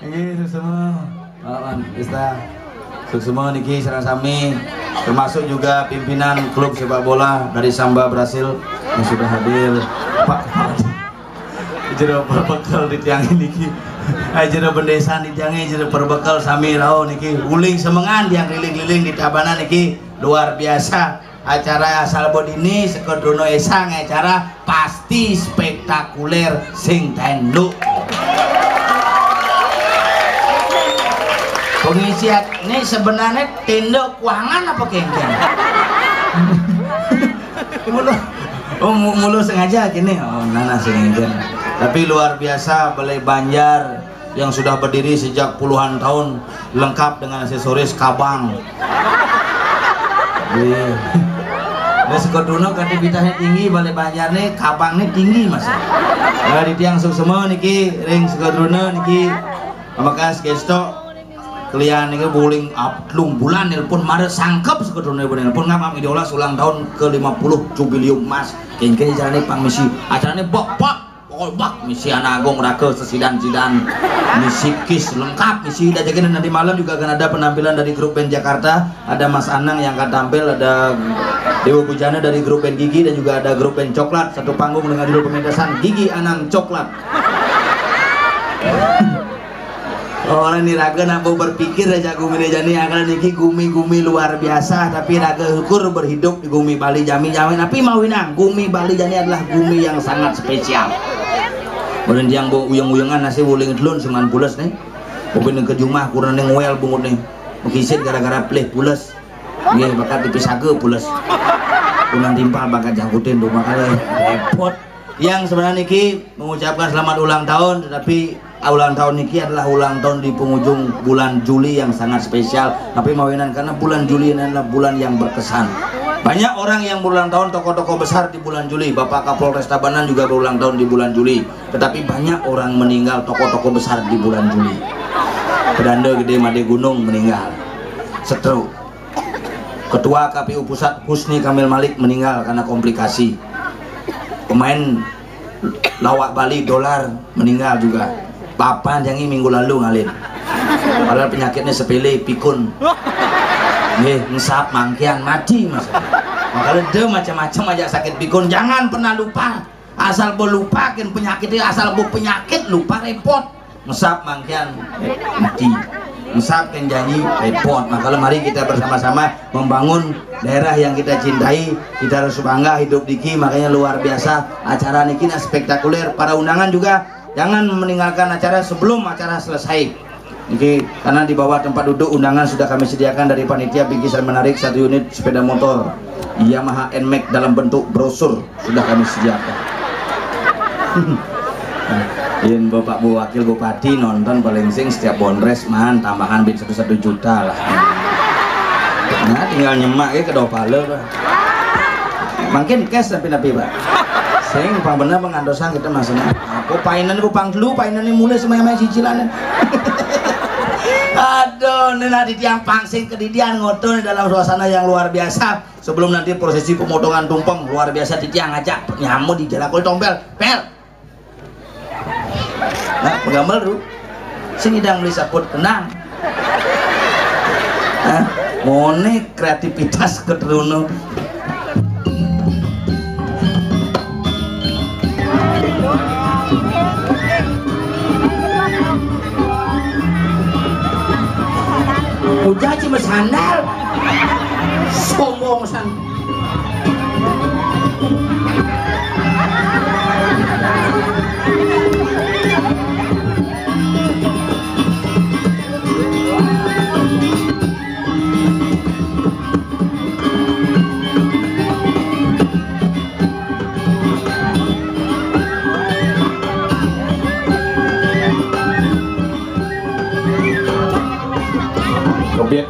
Ini semua,Ista, semua niki serang sami, termasuk juga pimpinan klub sepak bola dari Samba Brasil yang sudah hadir. Pak, jero perbekal di tiang niki, jero bendesa di tiang jero perbekal sami rao niki, uling semengan yang keliling-keliling di tabana niki luar biasa. Acara salbod ini sekedrono esang acara pasti spektakuler sing tenduk. Pengisian ini sebenarnya tenda keuangan apa kengkeng? Mulu sengaja gini. Oh, nana sengaja. Tapi luar biasa Balai Banjar yang sudah berdiri sejak puluhan tahun, lengkap dengan aksesoris kabang. Nah, sekodono kreativitasnya tinggi, Balai Banjar nih kabangnya tinggi mas. Nah, di tiang semua niki ring sekodono niki, maka gesto kalian ini bowling aplung bulan nelpon mare sangkep sekodono nelpon ngapa idola ulang tahun ke-50 jubilium mas kengkeng jalannya pang misi acaranya bok misi anak agung raka sesidan-sidan misi kis lengkap misi udah jadi nanti malam juga akan ada penampilan dari grup band Jakarta, ada Mas Anang yang akan tampil, ada Dewa Bujana dari grup band Gigi dan juga ada grup band Coklat, satu panggung dengan judul pementasan Gigi Anang Coklat. Orang ini raga nak mau berpikir aja gumi jani akan niki gumi luar biasa, tapi raga ukur berhidup di gumi Bali Jami tapi mau winang gumi Bali Jani adalah gumi yang sangat spesial. Kemudian yang bawa uyang-uyangan nasi wuling telun seman pulas nih, mungkin ke jumah kurang neng wel bungut nih, mengkisit gara-gara pleh pulas, dia bakat dipisah ke pulas, kurang timpal bakat jangkutin tuh makanya repot. Yang sebenarnya niki mengucapkan selamat ulang tahun, tetapi ulang tahun niki adalah ulang tahun di penghujung bulan Juli yang sangat spesial. Tapi mawinan karena bulan Juli ini adalah bulan yang berkesan. Banyak orang yang berulang tahun, tokoh-tokoh besar di bulan Juli. Bapak Kapolres Tabanan juga berulang tahun di bulan Juli. Tetapi banyak orang meninggal, tokoh-tokoh besar di bulan Juli. Pedanda Gede Made Gunung meninggal, stroke. Ketua KPU Pusat Husni Kamil Malik meninggal karena komplikasi. Pemain lawak Bali Dolar meninggal juga. Papan yang minggu lalu ngalin. Padahal penyakitnya sepele, pikun. Ngesap mangkian mati mas. Makanya dia macam-macam aja sakit pikun. Jangan pernah lupa. Asal lupakan penyakitnya, asal penyakit lupa repot. Ngesap mangkian mati. Ngesap kan janji repot. Makanya mari kita bersama-sama membangun daerah yang kita cintai. Kita harus bangga hidup diki. Makanya luar biasa acara niki spektakuler. Para undangan juga jangan meninggalkan acara sebelum acara selesai. Oke, karena di bawah tempat duduk undangan sudah kami sediakan dari panitia bingkisan menarik 1 unit sepeda motor Yamaha NMAX dalam bentuk brosur sudah kami sediakan. Ini Bapak Bu Wakil Bupati nonton paling sing setiap bondres man tambahan bid 1 juta lah. Nah tinggal nyemak ya ke dopale Pak. Makin cash tapi Pak. Sing pang bener pengandosan kita maksudnya. Aku painan ku pang dulu painan ini mulai semuanya cicilan. Aduh, ini nanti tiang pangsing kedidian ngotot dalam suasana yang luar biasa. Sebelum nanti prosesi pemotongan tumpeng luar biasa di tiang ngajak nyamu di jalan kul tombel, pel. Nah, penggambar dulu. Sini dang beli saput tenang. Nah, mone kreativitas keteruno. Udah cuma sandal sombong san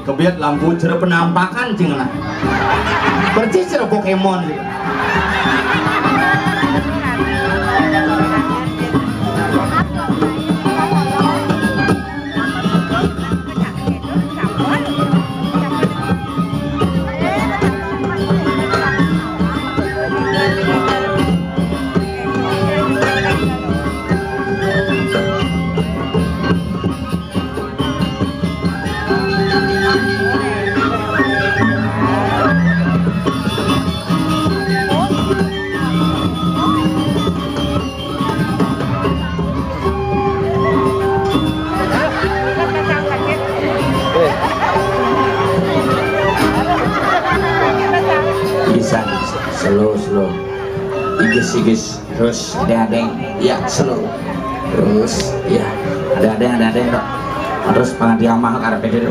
kebiat lampu cerah penampakan cing lah percis cerah Pokemon gitu. Sigis terus ada ya slow terus ya ada dok terus pangadiamah karena itu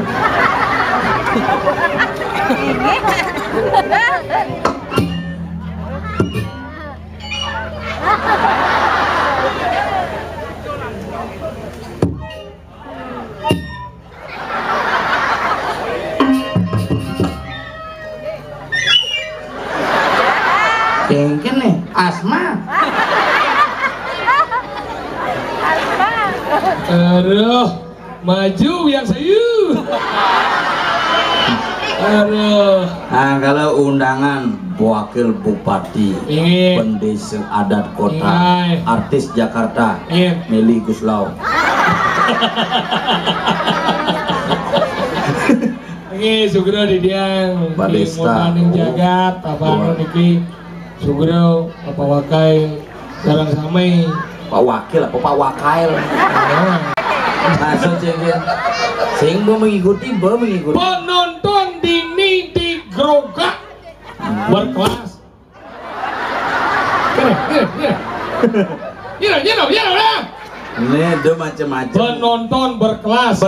Kengken nih, asma. Aduh, maju yang sayu. Aduh. Nah, kalau undangan wakil bupati, pendesa adat kota, artis Jakarta, Meli Guslau. Oke, sugro di dia, Balesta, jagat, apa niki. Sugro apa wakai jarang samai Pak Wakil apa Pak Wakail masuk cengin sing mengikuti penonton dini di Grogak berkelas ya ini ada macam-macam penonton berkelas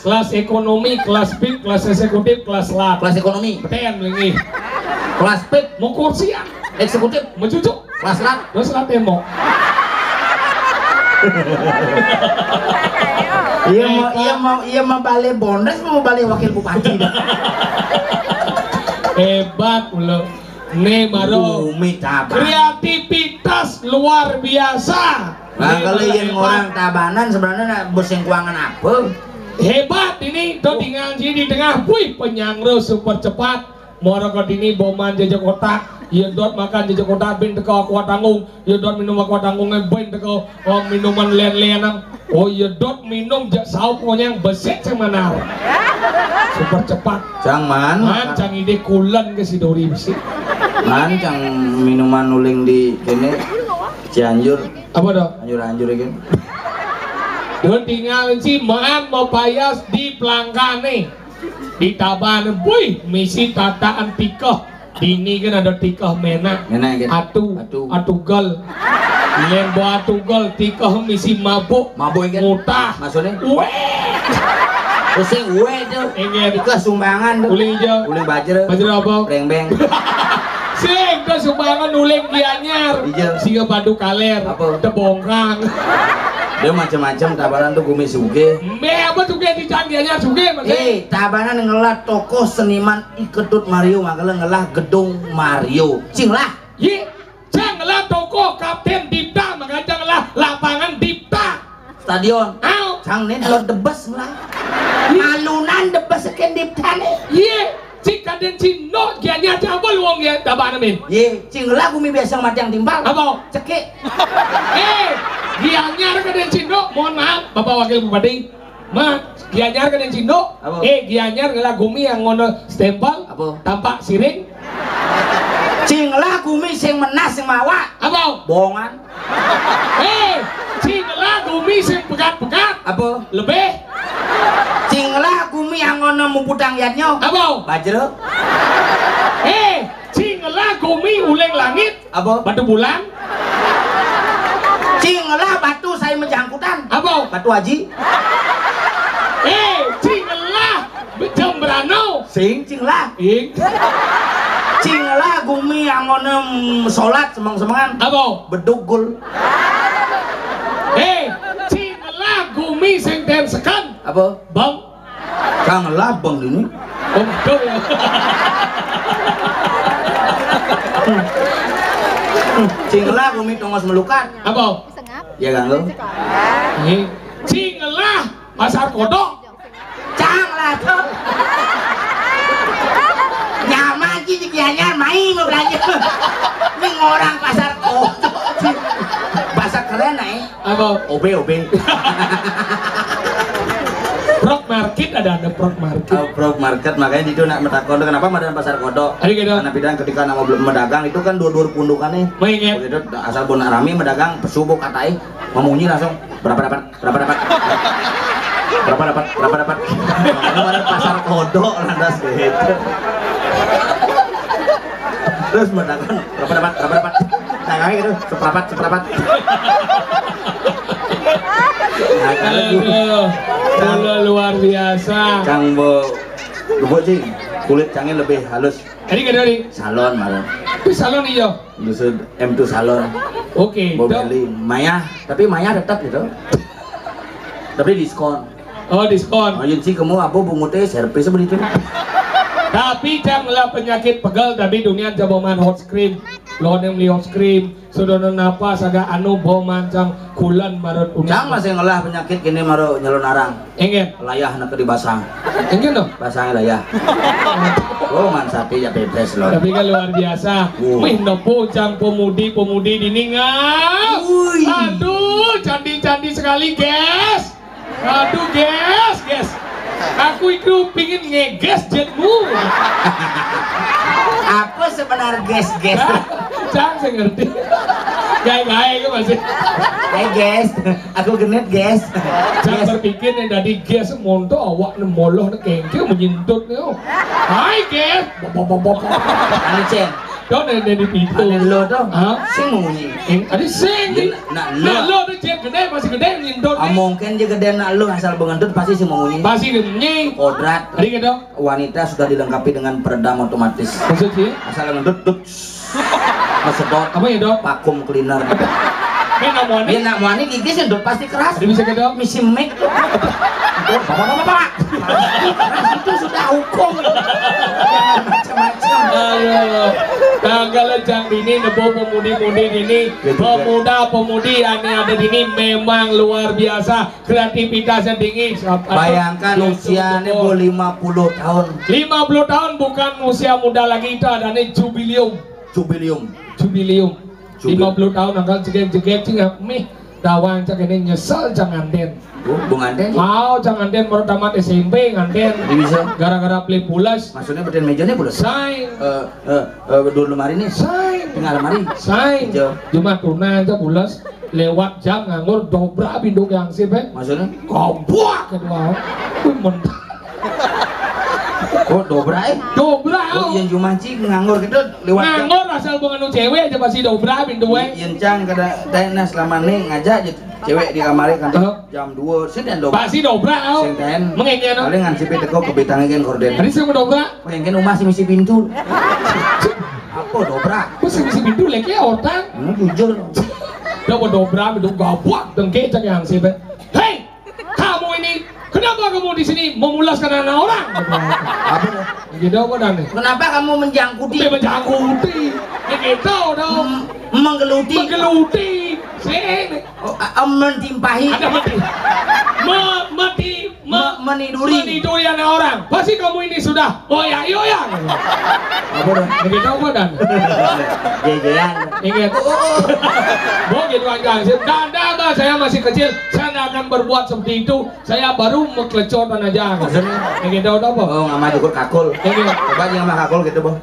kelas ekonomi kelas PIK kelas eksekutif kelas lat kelas ekonomi beten lagi kelas PIK mau kursian eksekutif mencucuk kelas lat tembok iya mau balik bondes mau balik wakil bupati hebat lo nih baru kreativitas luar biasa. Nah kalau yang orang Tabanan sebenarnya boseng keuangan apa hebat ini tuh tinggal di tengah wih penyangro super cepat moro ke dini boman jajak kota ya dot makan jajak kota bin teko kuat tanggung ya dot minum kuat tanggungnya bin teko minuman len-lenan oh ya dot minum jak saup yang besek semanar super cepat cang man cang ide kulan ke si Dori besi man cang minuman nuling di kene Cianjur apa dok anjur kan dan tinggal si maan mau payas di pelangkane di Tabanan, boy, misi tataan tikah. Dini kan ada tikah mena, atugal, lembo atugal, tikah misi mabuk, mutah, maksudnya, pusing, tuh, tikah sumbangan, uling bajre apa? Beng. Sing ke sumbangan uling gianyar, siga padu kaler, tebongkang. Dia macam-macam Tabanan tuh gumi suge. Apa tuh di canggihnya suge mas? Tabanan ngelah tokoh seniman Iketut Mario makanya ngelah gedung Mario. Cing lah. Cing ngelah tokoh Kapten Dipta makanya ngelah lapangan Dipta. Stadion. Cang nih lo debes lah. Alunan debes sekian Dipta nih. Cing kaden cino gianya apa luang ya Tabanan min? Cing lah gumi biasa mati yang timbal. Apa? Cekik. Gianyar ke Den Cindo, mohon maaf Bapak Wakil Bupati Gianyar ke Den Cindo Gianyar ngelah gumi yang ngono stempel tampak siring cing lah gumi sing menas sing mawa apa? bohongan cing lah gumi sing pegat-pegat apa? lebih cing lah gumi yang ngono muputang yatnya apa? bajre cing lah gumi uleng langit apa? batu bulan cing lah batu saya menjangkutan apa? batu haji cing lah jembrano cing lah cing lah gumi yang ngono sholat semang-semangan apa? bedugul cing lah gumi sing ten sekan apa? bang kang lah bang ini betul cinglah gumi tongos melukat apa? ya kan lo? cinglah pasar kodok canglah tuh nyaman sih gianyar main mau belanja ini orang pasar kodok bahasa keren apa? obe Prok market ada prok market. Prok market makanya itu nak metakon kenapa madan pasar kodok. Karena bidang ketika nama belum medagang itu kan dua-dua pundukannya. Mengingat. Begitu asal bon rame medagang pesubuk katai memunyi langsung berapa dapat. Madan pasar kodok landas gitu. Terus medagang berapa dapat. Dagang aja gitu, seprapat. Aduh, luar biasa. Cang Bo sih kulit cangnya lebih halus. Tadi kan dari Salon malah. itu salon iyo. Dusud M2 salon. Oke, Bo dok. beli Maya, tapi Maya tetap gitu. Tapi diskon. Oh, diskon. Ayun sih kamu apa bungutnya servis begitu. Tapi janganlah penyakit pegal tapi dunia jaboman hot cream. Lo yang beli hot cream, sudah napas agak anu boman cang kulan marut unik. Cang masih ngolah penyakit gini maro nyelon arang. Engen, Layah nak dibasang. engen dong. Basangnya layah. Oh man sapi ya bebas loh. Tapi kan luar biasa. Wih, nopo cang pemudi dini ngap. Wih. Aduh, candi sekali, guys. Aduh, guys. Aku itu pingin ngeges jetmu. Apa sebenarnya guys? Cang, saya ngerti. Gaya itu masih. Hey guys, aku genit guys. Cang berpikir yang tadi gas monto awak nemoloh kengke menyintut nih. Hai gas. Anu ceng, Đó này di pintu. anu lo tuh, Hah? sing munyi. Ada sing nih. Nak Nah lo, lo tuh cek gede masih gede nyintut nih. mungkin dia gede nak lo asal bengendut pasti sih munyi. Masih gede. Kodrat. Tadi gitu. Wanita sudah dilengkapi dengan peredam otomatis. Maksudnya? Asal ngendut, sedot. Apa ya dok? Vacuum cleaner. Ini namanya. Dia nak muani gigi sedot pasti keras. Ada bisa gitu. Misi mic. Bapak. Keras itu sudah hukum. Macam-macam. Aduh, tanggal jam ini nebo pemudi-pemudi ini, pemuda-pemudi yang ada di sini memang luar biasa, kreativitasnya tinggi. Bayangkan usianya 50 tahun. 50 tahun bukan usia muda lagi, itu adanya jubilium. 50 tahun angkat jegek cingap mih dawang cak ini nyesel jangan den. Bung Anden. Mau jangan den baru tamat SMP nganten. Bisa. Gara-gara play pulas. Maksudnya beten mejanya boleh. Saing. Dulu lemari nih. Saing. Tinggal lemari. Saing. Cuma tuna aja pulas lewat jam nganggur dobrak binduk yang sip Maksudnya? Goblok kedua. Mentah. Kok dobrak? Dobrak. Oh yang jumanci nganggur gitu lewat. Nganggur asal bukan cewek aja pasti dobrak binduk Yang cang kada dana selama nih ngajak cewek di kamar kan jam 2 sih dan dobrak. Pasti dobrak au. Sing ten. Mengengnya no. Paling ngansip teko ke betang gen gorden. Tadi saya mau dobrak. Pengen umah sih misi pintu. Apa dobrak? Kok sih pintu lagi orang. Jujur. Dia mau dobrak binduk gabak dengke cak yang sip. Hei, kamu ini kenapa kamu di sini memulaskan anak orang? Apa tuh? Gitu apa dan? Kenapa kamu menjangkuti? Dia menjangkuti. Ya gitu dong. Menggeluti. Menggeluti. Sini. Mentimpahi. Ada Meniduri. meniduri anak orang. Pasti kamu ini sudah oya. Apa tuh? Begitu apa dan? Jejean. Ingat. Begitu aja. Dan saya masih kecil. Saya tidak akan berbuat seperti itu. Saya baru mengkelecotan aja. Maksudnya? Begitu apa? Oh, ngama cukur kakul. Ingat. Coba aja ngama kakul gitu, Boh.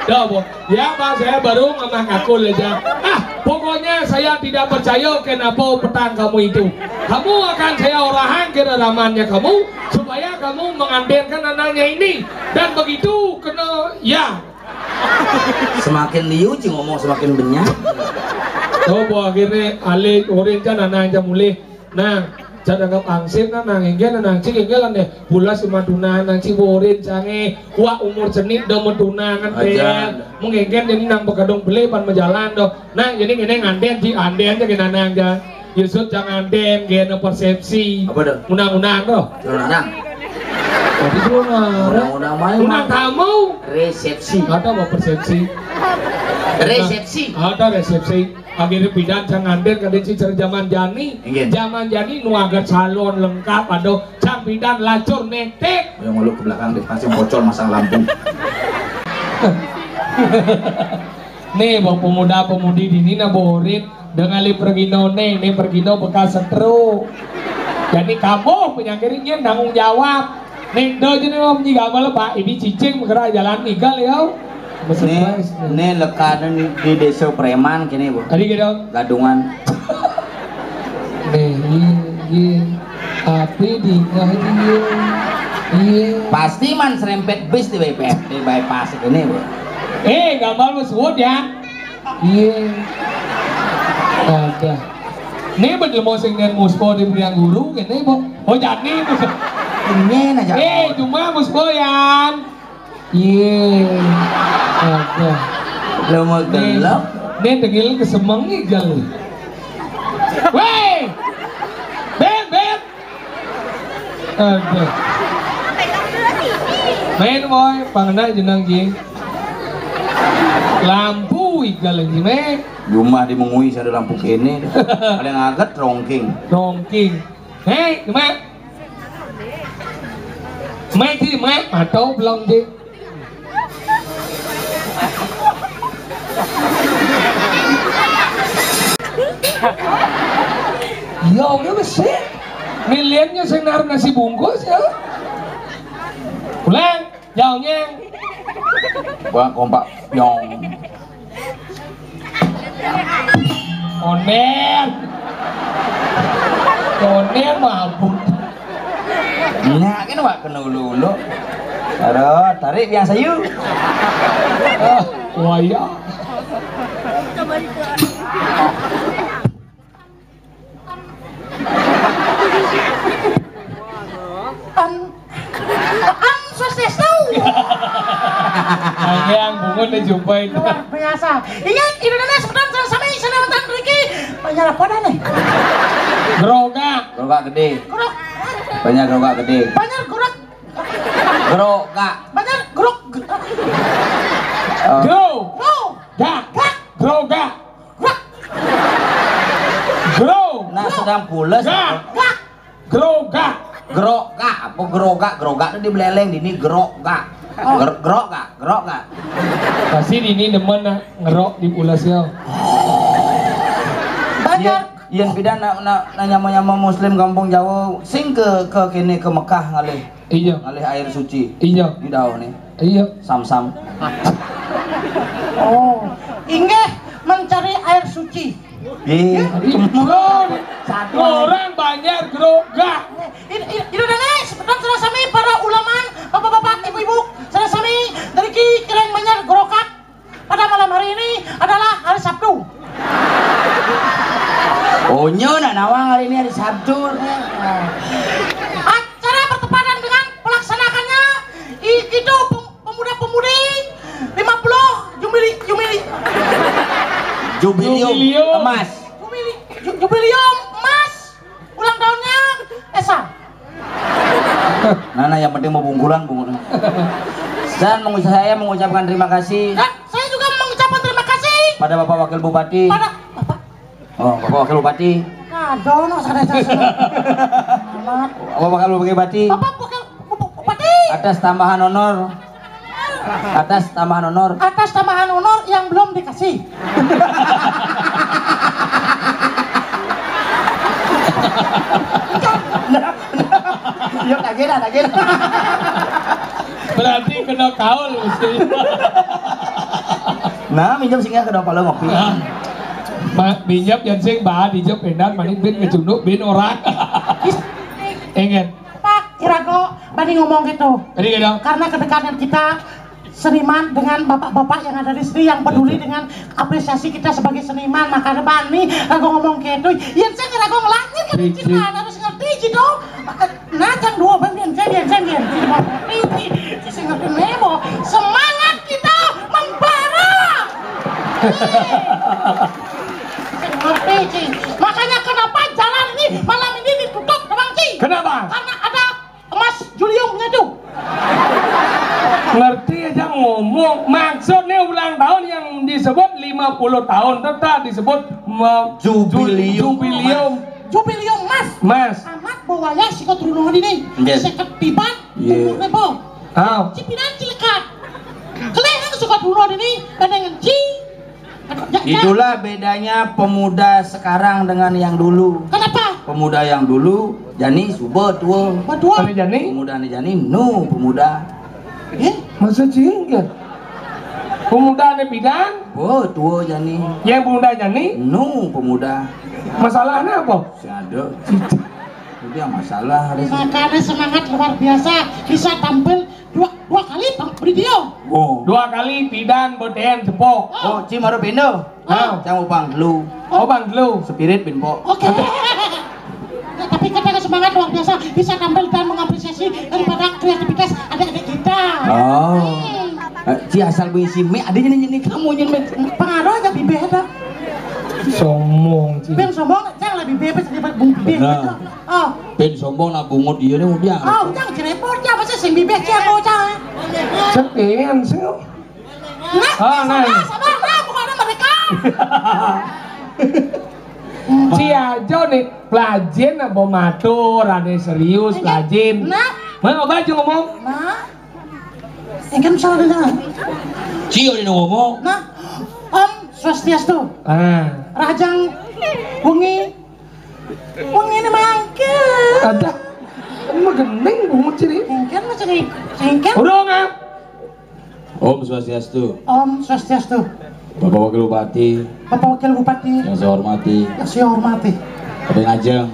Dah, Bo. Ya, Pak, saya baru ngamah kakul aja. Pokoknya saya tidak percaya kenapa petang kamu itu. Kamu akan saya orahan ke ramannya kamu supaya kamu mengandelkan anaknya ini. Dan begitu kena ya. Semakin liu cing ngomong semakin benyak. Bo akhirnya alik orenjan anaknya mulai. Nah, jangan angsip na nangenggen nangcing enggelan deh bulas sumatuna nangcing borin cange wa umur cenik do metunangan teh mengenggen jadi nang bekadong beli pan menjalan do nah jadi ngene nganten ji anden aja kena nang ja Yusuf jangan den gena persepsi Apa dah? undang-undang do Undang-undang. jadi Undang-undang main. undang tamu Resepsi. ada apa persepsi Resepsi. ada resepsi akhirnya bidan jangan den kadang si zaman jani Ingin. zaman jani nu agar salon lengkap ada cang bidan lacur netek Yang ngeluh ke belakang deh pasti bocor masang lampu. nih bang pemuda-pemudi di sini borin dengan li pergino nih pergino bekas setru jadi kamu penyakitnya tanggung jawab nih do jadi om jika malah pak ini cicing mengerak jalan nikel ya Nih lekadan di desa preman kini bu. tadi gitu Gadungan. nih api dingah iya Pasti man serempet bis di bypass ini bu. gambar lu sebut ya Iya. Ada. Ini bener mau singen muspo di priang guru gini bu. Oh jadi mus. Ini aja. Cuma muspo yang. Iya. Ada. Lama gelap. Ini dengil kesemang igal. Weh. Bet. Ada. Main boy, pangenah jenang jing. Lampu igal lagi me. Rumah di mengui ada lampu kene. Ada yang agak rongking. Hei, gimana? Mai thì mai mà trâu lòng gì? Yo, gimana sih? Miliennya saya naruh nasi bungkus ya. Ulang, jauhnya. Wah, kompak yong. Oner mabuk. Nah, kan wak kena ulu-ulu. Aduh, tarik biasa yuk. Wah ya. Swastiastu. Yang bungun dijumpain. Luar biasa. Ingat Indonesia sebenarnya sama sana mantan Riki. Banyak apa nih? Gerogak. Gerogak gede. Gerok. Banyak gerogak gede. Banyak gerok. Gerogak. Banyak gerok. Gro. Gak. Gerogak. Gro. Nah, sedang pules. Gak. Gerogak. Gerogak. Apa gerogak? Gerogak itu di beleleng di ini gerogak. Gerogak. Pasti ini demen ngerok di pulasnya. Banyak. Yang pidan na nyama-nyama muslim kampung Jawa sing ke kene ke Mekah ngalih. Iya. Ngalih air suci. Iya. Ini daun nih. Iya. Sam-sam. Oh, ingat mencari air suci. Iya. Orang banyak gerogak. Indonesia sebenarnya sama para ulama, bapak-bapak, ibu-ibu, saya sami dari keren banyak gerokat. Pada malam hari ini adalah hari Sabtu. Oh nyo nak nawang hari ini hari Sabtu. Acara bertepatan dengan pelaksanakannya itu pemuda-pemudi 50 Jubilium emas. Jubilium emas ulang tahunnya Esa. Nana yang penting mau bungkulan. Dan saya mengucapkan terima kasih. Dan saya juga mengucapkan terima kasih pada Bapak Wakil Bupati. pada Bapak. Oh, Bapak Wakil Bupati. Nah, dono sadar-sadar. Bapak Wakil Bupati. Bapak Wakil Bupati. Atas tambahan honor. Atas tambahan honor yang belum dikasih. Yuk kaget. Berarti kena kaul mesti. Nah, minjem singa ke dalam ngopi. Minjam yang sing bah dijep edan maning bin ngecunduk bin orang. Ingat. Pak Irago banding ngomong gitu. Tadi gitu. Karena kedekatan kita seniman dengan bapak-bapak yang ada di sini yang peduli dengan apresiasi kita sebagai seniman, maka bani Rago ngomong gitu. Yang saya Rago ngelangit kan kita harus ngerti gitu. Nah, kan dua bagian saya ngerti nebo. Semangat kita membara. Ngerti Ci. Makanya kenapa jalan ini malam ini ditutup Bang Ci? Kenapa? Karena ada emas Juliumnya tuh. Ngerti aja ngomong. Maksudnya ulang tahun yang disebut 50 tahun tetap disebut Jubilium Mas. Amat bawanya si keturunan ini. Yes. Seket tiban Yeah. umur nebo. Cipinan cilekat. Kalian suka keturunan ini dengan ci. Itulah bedanya pemuda sekarang dengan yang dulu. Kenapa? Pemuda yang dulu jani subuh tua. Berdua. Kali jani? Pemuda ni jani nu pemuda. Masa cingkat? Pemuda ada bidang? Oh tua jani. Yang pemuda jani? Nu pemuda. Masalahnya apa? Si ada. Itu yang masalah hari ini. Makanya semangat luar biasa bisa tampil dua kali beri dia. Oh. 2 kali pidan beden jepok. Oh, Ci maru bendo. Ah. Cang upang lu. Oh bang lu. Spirit bin po. Oke. Ya, tapi kita semangat luar biasa bisa tampil dan mengapresiasi daripada kreativitas adik-adik kita. Oh. Ci asal berisi mie adanya nyanyi kamu nyanyi. Pengaruh aja bibe ada. Sombong sih. Ben sombong, jangan lebih bebas daripada bung bibe. Benar. Oh, Ben sombong nak bungut dia ni udah. oh, jangan cerepot ya, masa sing bibe cia mau jangan. Sepian sih. Nah, Oh, nah. sabar, nah, bukan ada mereka. Si Ajo nih pelajin apa matur, ada serius pelajin. Nah, Mana baju ngomong? nah, ini kan salah dengar. Ci udah ngomong. Nah, Om Swastiastu, Ah, Rajang Wengi ini mangke. ada. Ini mah gendeng bungut sih. Singkan macam ni, singkan. Udah ngap. Om Swastiastu. Om Swastiastu, Bapak Wakil Bupati Bapak Wakil Bupati yang saya hormati. yang saya hormati. Ada ngajeng.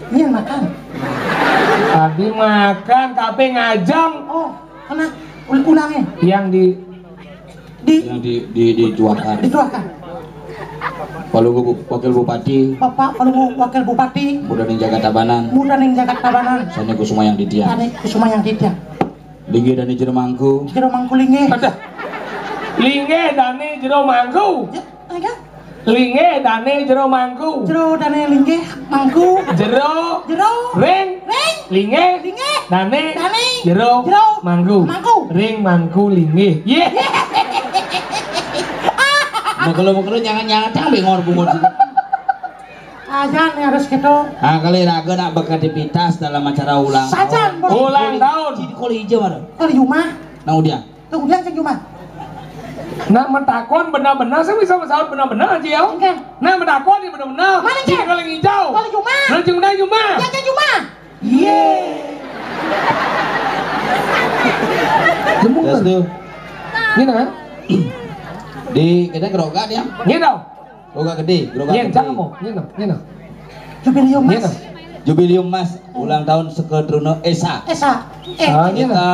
Ini yang makan. Tadi makan kape ngajang Oh, kena ulangnya yang di Yang dijualkan. dituakan. Kalau Wakil Bupati Bapak kalau Wakil Bupati udah ninjaga tabanan. muda ning jagat tabanan. Saya kusuma yang didiam. Ane kusuma yang tidak. Linggi dan jero mangku. Kira mangkulinge. ada. Linge dane jero mangku. Ya, enggak. Linge dane jero mangku. Jero dane lingge mangku. Jero Jero ring ring linge linge dane dane jero jero mangku. mangku. Ring mangku linge. Ye. Mau kalau jangan tang bengor bungut sih. Ajan yang harus gitu. Ah kali raga nak beraktivitas dalam acara ulang. Sajan Ulang tahun. Ci koli hijau mana? Kali Yuma. Nah udah. Kemudian ceng Yuma. Nak mentakon benar-benar saya bisa mesawat benar-benar aja ya. Engkan. Nak mentakon ini benar-benar. Mana, Jadi Cik? kalau yang hijau. Kali Yuma. Kalau cuma cuma. Yang ceng Yuma. Ye. Terus tuh Ini nah. di kita geroga dia. Ini dong. Geroga gede, geroga Ini gede. jangan mau. Ini dong. Ini dong. Jubilium Ini Mas. dong. Jubilium Mas ulang tahun Sekedrono Esa. Esa. Ah, ini dong. Kita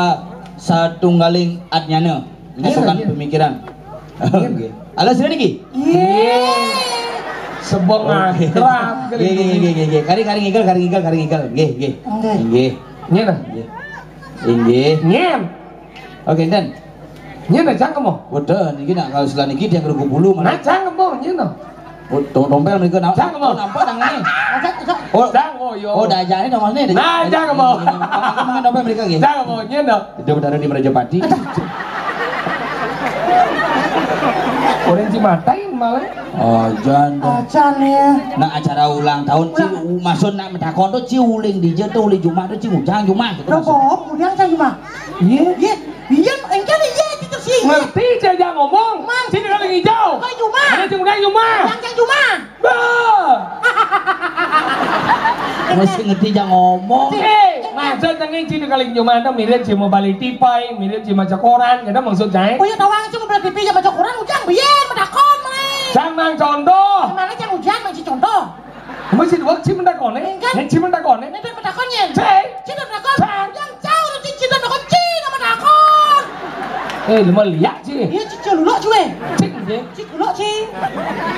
satunggaling adnyana menyatukan Iya. pemikiran. Oke. Alas sini niki. Ye. Sebuah ngakrab. Nggih. Kari ngigel. Nggih. Oke. Nggih. Ini dong. Nggih. Nyen. Oke, dan Nyen dong jangan mau. udah niki nak kalau setelah niki dia kerupuk bulu Nah mana. jangan mau. Nyen dong. Oh, tompel mereka nampak. Jangan mau. Nampak tangannya. Ajak. Oh, Jangan mau yo. oh dah ajarin dong mas nih. Nah, jangan mau. Mungkin dompet mereka gitu. Jangan mau. Nyen dong. Itu berdarah di Merajapati. Orang cimatain malah. Oh, jangan. Ajan ya. Nah acara ulang tahun ci maksud nak mentakon tuh ci uling di tuh uling Jumat tuh ci ujang Jumat gitu. Robo, kemudian ceng Yuma. Ye. Iya, iya, engkan iya itu sih. Ngerti saya jangan ngomong. Man. Sini kalau yang hijau. Kali Yuma. Ada cuma Yuma. Yang ceng Yuma. Bah. Masih ngerti jangan ngomong. Maksud jangan sini kalau yang Yuma itu mirip cuma balik tipai, mirip cuma koran. Kita maksud saya. Oh ya tawang cuma berarti piye baca Quran ujang biyen medakon mana. Jangan contoh. Mana ceng ujang masih contoh. Mesti dua cium dakon eh. Yang cium dakon eh. Nanti medakonnya. Cek. Cina medakon. Yang jauh nanti cina medakon cina medakon. Lima lihat sih. Iya cicil dulu cuy. Cek je. Cik dulu sih.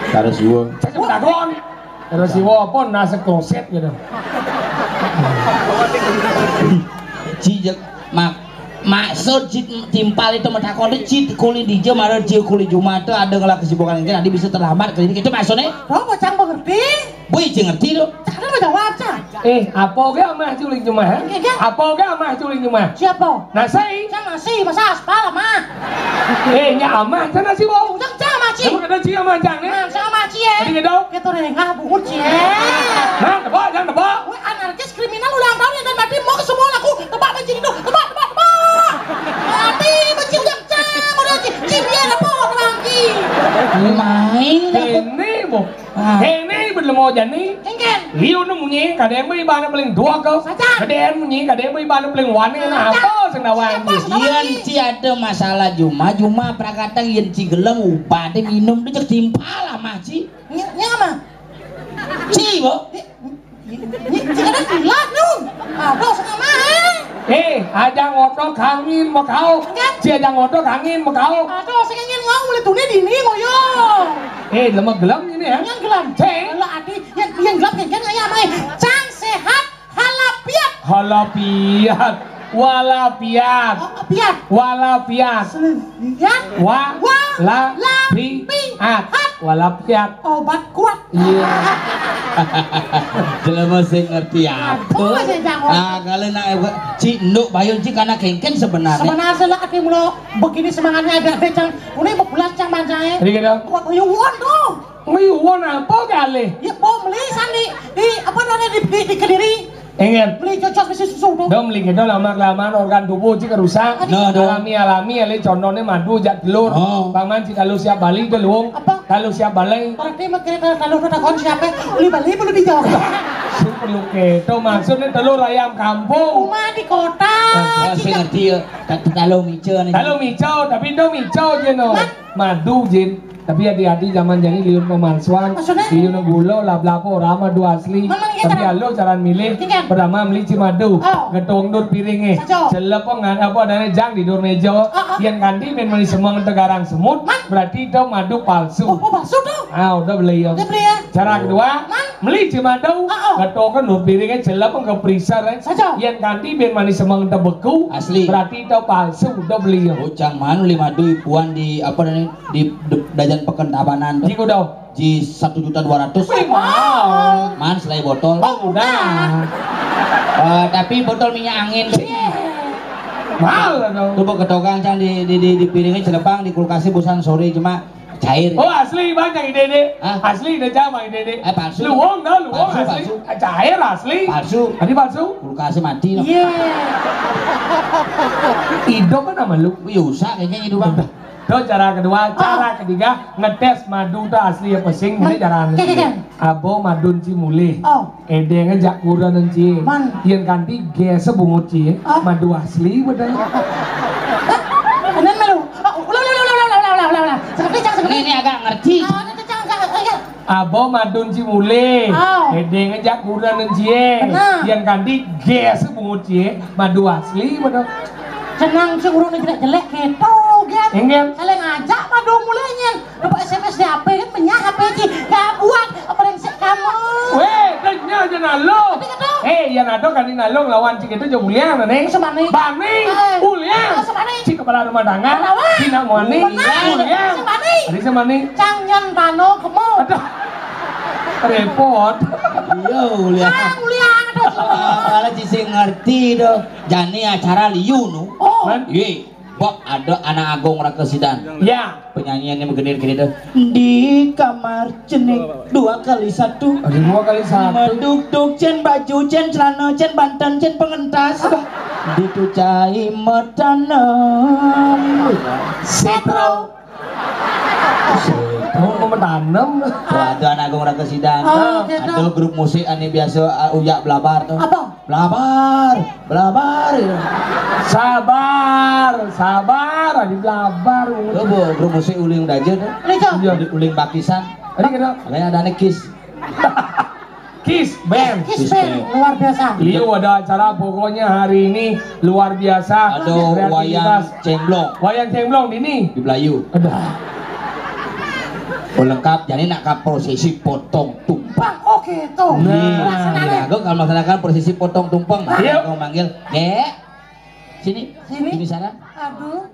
Harus gua. Cek cuma dakon. Terus si wapun nasi kloset gitu. Ci maksud ci timpal itu mentakon itu ci kuli di jam ada ci kuli Jumat tuh ada ngelak kesibukan ini nanti bisa terlambat ke ini itu maksudnya. Kau macam mengerti? Boy ci ngerti tuh. Cara menjawab cah. Apa ke amah culing cuma? Apa ke amah culing cuma? Siapa? Nasi. Cang nasi masa aspal mah. Nya amah cang nasi wo. Ujang cang maci. Emang ada cia amah cang nih? Nah, sama maci ya. Tadi ke dau? Kita rengah bungut cie. Nah, tebak, jangan tebak. Wah, anarkis kriminal ulang tahun dan mati mau ke semua aku. Tebak mancing itu. Tebak. Mati mancing ujang cang. Udah cibian apa orang lagi. Main Ini bo. Ini belum mau jadi. Engken. Liu nó munyi, kadang mấy ba nó paling dua kau. Kadang munyi, kadang mấy ba nó paling wan ini apa sendawan. Ian ci ada masalah Juma prakata ian ci gelem upah minum dia cek timpal lah mah ci. Nya mah. Ci bo. Cik ada kilat nun. Aduh sama mah. aja ngotok angin mau kau. Si aja ngotok angin mau kau. Aduh, saya ingin ngomong mulai tuni dini ngoyong. Lemak gelam ini ya. Yang gelam. Lah adi yang gelam kan ayam ai. Cang sehat halapiat. Halapiat. Walapiat. Piat. Walapiat. Ya. Walapiat. Walapiat. Obat kuat. Iya. Jelema sing ngerti apa. Kalau nak Nduk Bayun karena kengken sebenarnya. Sebenarnya lah ati mulo begini semangatnya ada cang. Ini bebulan cang manjae. Jadi kita. Kuat yuwon tuh. Nguyuan apa kali? Ya mau beli sani di apa namanya di Kediri. Ingin. Beli cocok besi susu tuh. Dom beli kita lama-kelamaan organ tubuh cik rusak. Alami ali contohnya madu jat telur. Paman cik kalau siap balik ke luang. Apa? Kalau siap balik. Berarti makanya kalau udah kon siapa? Beli balik perlu dijawab. Perlu keto maksudnya telur ayam kampung. Rumah di kota. Saya ngerti ya. Kalau mico nih. Kalau mico tapi do mico je no. Madu jin. Tapi hati-hati zaman jadi liun pemalsuan. Maksudnya? Liun gula lap-lapo rama madu asli. Tapi alo cara milih. Pertama beli cimadu. Getong dur piringnya. Celep ngan apa adanya jang di dur meja. Yang ganti men meni semang tegarang semut. Berarti itu madu palsu. Oh palsu tuh. Udah beli ya. Udah beli ya. Cara kedua, beli cimadu. Getong dur piringnya celep ke freezer. Yang ganti men meni semang tebeku. Asli. Berarti itu palsu. Udah beli ya. Ucang mana 5 duit puan di apa namanya di Dajan Peken Tabanan. Jiku dong. Ji 1.200.000. Wow. Man selai botol. Udah. Tapi botol minyak angin. Mahal dong. Coba ketokang cang di piringnya celepang di kulkasnya bosan sore cuma cair. Oh asli banyak ide. Hah? Asli udah jama ide. Palsu. Luang dah luang asli. Palsu. Cair asli. Palsu. Tadi palsu. Kulkasnya mati loh. Iya. Hidup kan nama lu. Ya usah kayaknya itu bang. Itu cara kedua, cara ketiga ngetes madu itu asli apa sing ini cara anu. Abo madun cimule. Ede ngejak kurang nanti. Yang ganti gas bungut cie. Madu asli betul. Anan malu. Ulah. Seperti Ini agak ngerti. Abo madun cimule. Ede ngejak kurang nanti. Yang ganti gas bungut cie. Madu asli betul. Senang si urung tidak jelek gitu kan. Ingin. Saling ngajak madu mulainya. Dapat SMS di HP kan menyak HP ci. Gak buat apa yang kamu. Weh, tanya aja nalo. Ya nado kan ini nalo lawan cik itu jauh mulia nih. Semani. Bani. Mulia. Semani. Cik kepala rumah tangga. Cina muani. Mulia. Semani. Tadi semani. Cangyan pano kemo. Aduh. Repot. Iya mulia. Mulia aduh. Kalau cik ngerti doh. Jani acara liunu. Iya. Bok ada anak agung raka sidan. Ya. Penyanyiannya begini tuh. Di kamar cenik 2x1. Ada 2x1. Meduk-duk cen baju cen celana cen banten cen pengentas. Ditucai metanam. Setro. Mau menanam. Ada anak agung raka sidan. Gitu. Ada grup musik ane biasa uyak belabar tuh. Apa? Belabar. Sabar, adi belabar. Coba grup musik uling dajen tuh. Iya. Uling bakisan. Tadi kita Makanya ada ane Kiss. Kiss band. Kiss band luar biasa. Liu ada acara pokoknya hari ini luar biasa. Ada wayang cemblong. Wayang cemblong ini. Di Belayu. Ada. Oh lengkap, jadi nak ke prosesi potong tumpeng. Oh gitu. Nah. Aku kalau melaksanakan prosesi potong tumpeng, Iya. aku manggil, Dek, sini Sini. sana. Aduh.